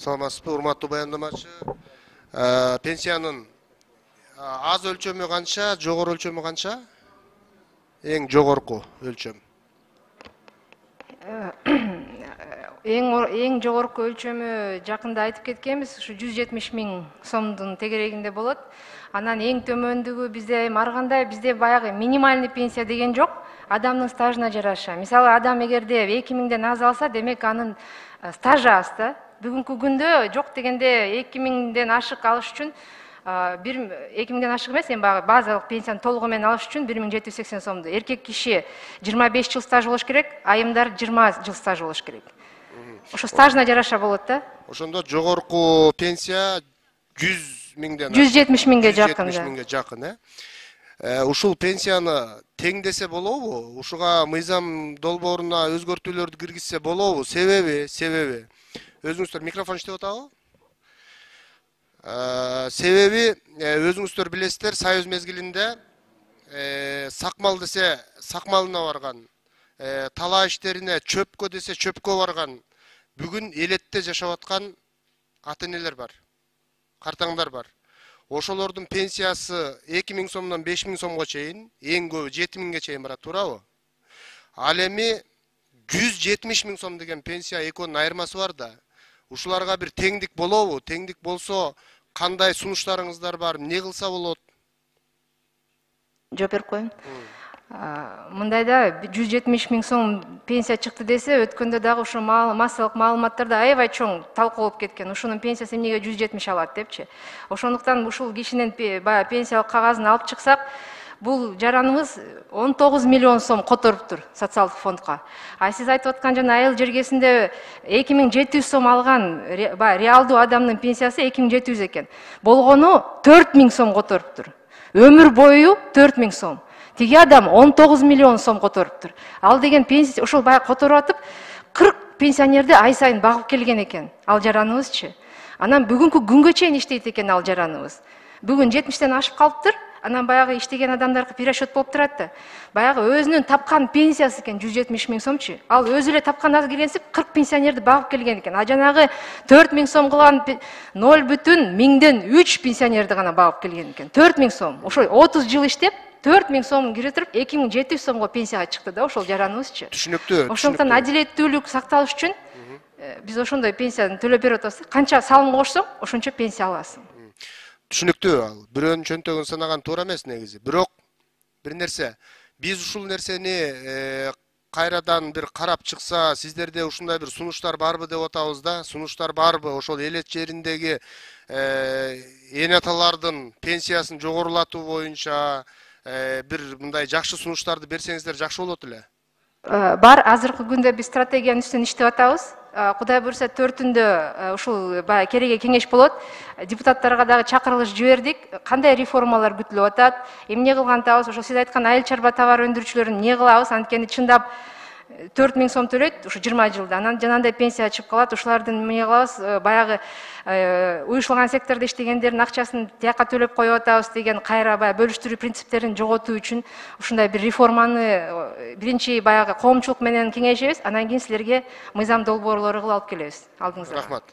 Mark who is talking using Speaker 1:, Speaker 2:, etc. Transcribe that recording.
Speaker 1: Саламатсызбы, урматтуу баяндамачы. Пенсиянын аз өлчөмү канча, жогору өлчөмү канча? Эң жогорку өлчөм.
Speaker 2: Эң жогорку өлчөмү жакында айтып кеткенбиз, ушу 170 000 сомдун тегерегинде болот. Анан эң төмөндүгү бизде ар кандай, бизде баягы минимальный пенсия деген жок, адамдын стажына жараша. Мисалы, адам эгерде 2000ден аз алса, демек анын стажы аз да. Бүгүнкү күндө жок дегенде 2000ден ашык алыш үчүн 2000ден ашык эмес, эми баягы базалык пенсияны толугу менен алыш үчүн 1780 сомду. Эркек киши 25 жыл стаж болуш керек, айымдар 20 жыл стаж болуш керек. Ошо стажына жараша болот да.
Speaker 1: Ошондо жогорку пенсия 100 000ден
Speaker 2: 170 000ге жакын.
Speaker 1: 170 000ге жакын, Ушул пенсияны теңдесе болобу? Ушуга мыйзам долбооруна өзгөртүүлөрдү киргизсе болобу? Себеби өзүңүздөр микрофон иштеп атабы? Себеби өзүңүздөр билесиздер, Союз мезгилинде сакмал десе сакмалына барган, талаа иштерине, чөпкө десе чөпкө барган, бүгүн элетте жашап аткан ата-энелер бар, картаңдар бар. Ошолордун пенсиясы 2000 сомдон 5000 сомго чейин, эң көбү 7000ге чейин барат, туурабы? Ал эми 170 000 сом деген пенсия экөөнүн айырмасы бар да. Ушуларга бир теңдик болобу? Теңдик болсо, кандай сунуштарыңыздар бар? Эмне кылса болот?
Speaker 2: Жооп берип коеюн. Мындайда 170 000 сом пенсия чыкты десе, өткөндө дагы ошо массалык маалыматтарда аябай чоң талкуу болуп кеткен. Ушунун пенсиясы эмнеге 170 алат депчи. Ошондуктан ушул кишинин пенсиялык кагазын алып чыксак, бул жараныбыз 19 миллион сом которуптур социалдык фондко. Сиз айтып аткан жана айыл жергесинде 2700 сом алган реалдуу адамдын пенсиясы 2700 экен. Болгону 4000 сом которуптур. Өмүр бою 4000 сом. Тиги адам 19 миллион сом которуптур. Ал деген пенсия ошол баягы которуп атып 40 пенсионерди ай сайын багып келген экен. Ал жараныбызчы. Анан бүгүнкү күнгө чейин иштейт экен ал жараныбыз. Бүгүн 70тен ашып калыптыр. Анан баягы иштеген адамдарга пересчет болуп турат да. Баягы өзүнүн тапкан пенсиясы экен 170 000 сомчу. Ал өзү эле тапкан аз келенсип 40 пенсионерди багып келген экен. А жанагы 4000 сом кылган 0,1000 пенсионерди гана багып келген экен. 4000 сом. Ошо 30 жыл иштеп 4000 сом кире туруп 2700 сомго пенсияга чыкты да ошол жараныбызчы.
Speaker 1: Түшүнүктүү.
Speaker 2: Ошондуктан адилеттүүлүк сакталыш үчүн биз ошондой пенсияны төлөп берип атабыз. Канча салым кошсоң, ошончо пенсия аласың.
Speaker 1: Түшүнүктүү. Ал бирөөнүн чөнтөгүн санаган туура эмес негизи. Бирок бир нерсе, биз ушул нерсени кайрадан бир карап чыкса, сиздерде ушундай бир сунуштар барбы деп атабыз да. Сунуштар барбы? Ошол элет жериндеги эне аталардын пенсиясын жогорулатуу боюнча бир мындай жакшы сунуштарды берсеңиздер жакшы болот эле.
Speaker 2: Бар, азыркы күндө биз стратегиянын үстүнөн иштеп атабыз. Кудай буюрса 4-түндө ушул кереге кеңеш болот. Депутаттарга дагы чакырылыш жибердик. Кандай реформалар күтүлүп атат? Эмне кылган атабыз? Ошо сиз айткан айыл чарба товар өндүрүүчүлөрүн эмне кылабыз? Анткени чындап 4000 сом төлөйт ушу 20 жылда. Анан жанагындай пенсия чыгып калат. Ушулардын эмне кылабыз? Баягы уюшулган сектордо иштегендердин акчасын тияка төлөп коюп атабыз деген кайра баягы бөлүштүрүү принциптерин жоготуу үчүн ушундай бир реформаны биринчи баягы коомчулук менен кеңешебиз, анан кийин силерге мыйзам долбоорлору кылып алып келебиз. Алдыңызга.
Speaker 1: Рахмат.